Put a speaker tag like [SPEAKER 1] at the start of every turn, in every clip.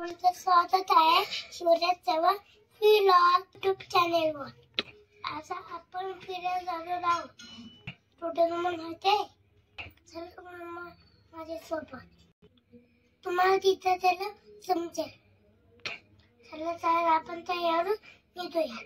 [SPEAKER 1] तुमचं स्वागत आहे सूरज चव्हाण व्लॉग यूट्यूब चॅनेलवर। आज आपण फिरायला जाणार आहोत। कुठे म्हणते चल माझ्या सोबत, तुम्हाला तिथे त्याला समजेल। चला चला आपण तयार निघूया।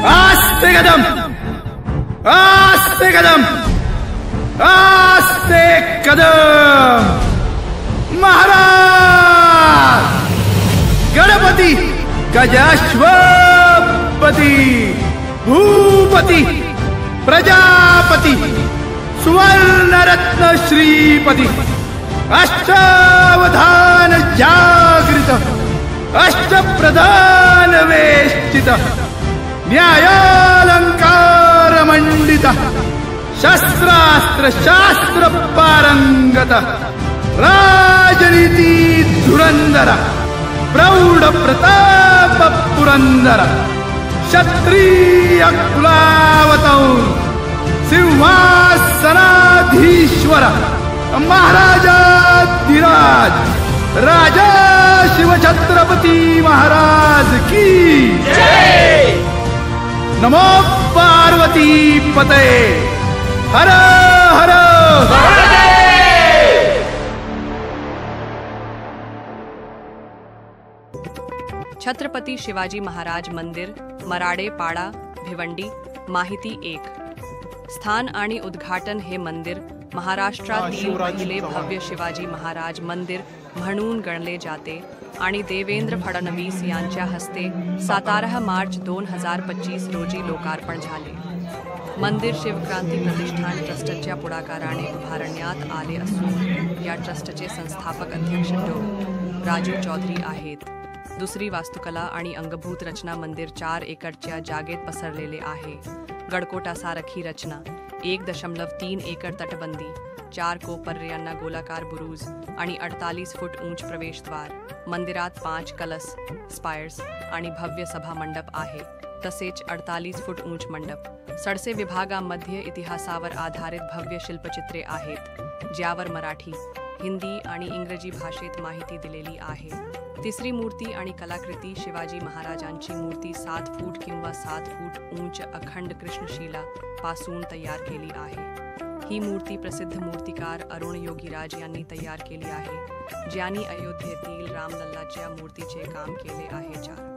[SPEAKER 2] आस्ते कदम, आस्ते कदम। महाराज गणपति गजाश्वपति भूपति प्रजापति सुवर्ण रत्न श्रीपति अष्टावधान जागृत अष्टप्रधान वेष्टित न्यायालंकार मंडित शस्त्रास्त्र शास्त्र पारंगत राजनीति धुरंधर प्रौढ़ प्रताप पुरंदर क्षत्रिय कुलावतौर सिंहासनाधीश्वर महाराजाधिराज राजा शिव छत्रपति महाराज की जय। नमो पार्वती पते हर हर
[SPEAKER 3] छत्रपती शिवाजी महाराज मंदिर, मराडे पाडा, भिवंडी। माहिती 1। स्थान आणि उद्घाटन। हे मंदिर महाराष्ट्रातील पहिले भव्य शिवाजी महाराज मंदिर म्हणून गणले जाते आणि देवेंद्र फडणवीस यांच्या हस्ते 17 मार्च 2025 रोजी लोकार्पण झाले। मंदिर शिवक्रांती प्रतिष्ठान ट्रस्टच्या पुढाकाराने उभारण्यात आले असून या ट्रस्टचे संस्थापक अध्यक्ष डॉ. राजू चौधरी आहेत। दुसरी वास्तुकला आणि अंगभूत रचना। मंदिर 4 एकरच्या जागेत पसरलेले आहे। गडकोटासारखी रचना, 1.3 एकर तटबंदी, 4 कोपर्यांना गोलाकार बुरुज आणि 48 फूट उंच प्रवेशद्वार। मंदिरात 5 कलश, स्पायर्स आणि भव्य सभा मंडप आहे, तसेच 48 फूट उंच मंडप। सडसे विभागामध्ये इतिहासावर आधारित भव्य शिल्पचित्रे आहेत, ज्यावर मराठी, हिंदी आणि इंग्रजी भाषेत माहिती दिलेली आहे. तिसरी मूर्ती आणि कलाकृती शिवाजी महाराजांची मूर्ती 7 फूट किंवा 7 फूट उंच अखंड कृष्णशिला पासून तयार केली आहे. ही मूर्ती प्रसिद्ध मूर्तिकार अरुण योगीराज यांनी तयार केली आहे, ज्यांनी अयोध्येतील रामलल्लाच्या मूर्तीचे काम केले आहे. 4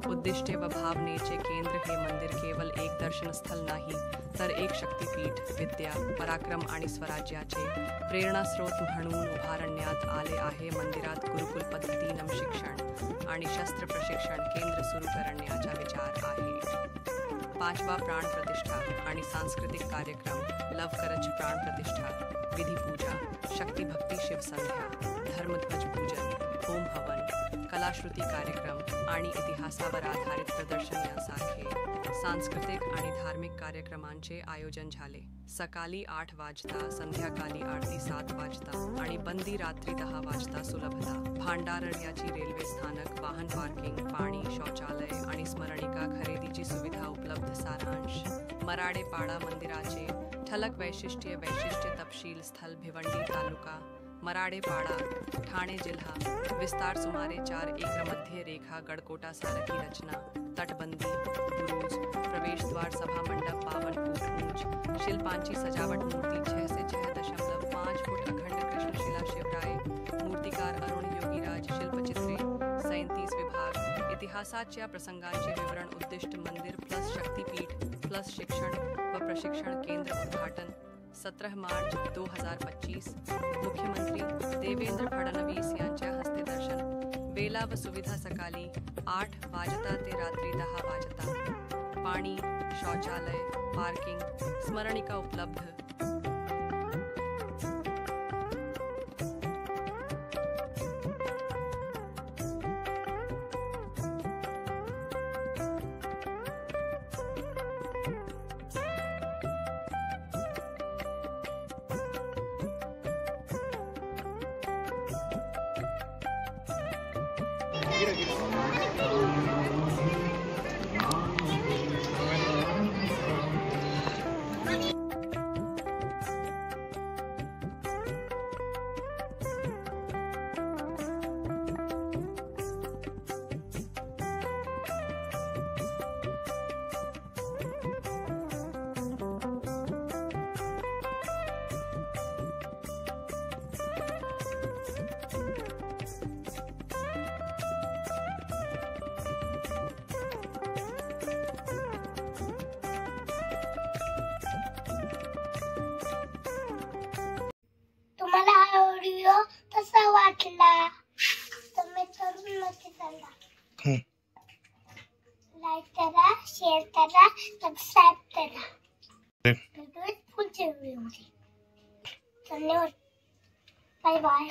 [SPEAKER 3] उद्दिष्टे व भावनेचे केंद्र. हे मंदिर केवळ एक दर्शनस्थळ नाही, तर एक शक्तिपीठ, विद्या, पराक्रम आणि स्वराज्याचे प्रेरणास्रोत म्हणून उभारण्यात आले आहे. मंदिरात गुरुकुल पद्धतीनं शिक्षण आणि शस्त्र प्रशिक्षण केंद्र सुरू करण्याचा विचार आहे. 5वा प्राण प्रतिष्ठा आणि सांस्कृतिक कार्यक्रम. लवकरच प्राण प्रतिष्ठा, विधिपूजा, शक्तिभक्ती शिवसंध्या, धर्मध्वज पूजन, होम हवन, कलाश्रुती कार्यक्रम आणि इतिहासावर आधारित प्रदर्शन यासारखे सांस्कृतिक आणि धार्मिक कार्यक्रमांचे आयोजन झाले. सकाळी 8 वाजता, संध्याकाळी आरती 7 वाजता आणि बंदी रात्री 10 वाजता. सुलभता. भांडारण्याची रेल्वे स्थानक, वाहन पार्किंग, पाणी, शौचालय आणि स्मरणिका खरेदीची सुविधा उपलब्ध. सारांश. मराडेपाडा मंदिराचे ठळक वैशिष्ट्य. तपशील स्थल भिवंडी तालुका, मराडेपाडा, ठाणे जिल्हा. विस्तार सुमारे 4 एकरमध्ये. रेखा गडकोटा सारखी रचना, तटबंदी, बुरुज, प्रवेशद्वार, सभामंडप 52 फूट उंच. शिल्पांची सजावट. मूर्ती 6 से 6.5 फूट अखंड कृष्णशिला शिवराय. मूर्तिकार अरुण योगीराज. शिल्पचित्रे 37 विभाग. इतिहासाच्या प्रसंगांचे विवरण. उद्दिष्ट मंदिर प्लस शक्तिपीठ प्लस शिक्षण व प्रशिक्षण केंद्र. उद्घाटन 17 मार्च 2025. मुख्यमंत्री देवेंद्र फडणवीस यांच्या हस्ते. दर्शन. वेळा व सुविधा. सकाळी 8 वाजता ते रात्री 10 वाजता. पाणी, शौचालय, पार्किंग, स्मरणिका उपलब्ध.
[SPEAKER 1] तुम्हाला हा व्हिडिओ कसा वाटला तुम्ही जरूर नक्की सांगा. लाईक करा, शेअर करा, सबस्क्राईब करा. भेटूया पुढच्या व्हिडिओमध्ये. धन्यवाद. Bye bye.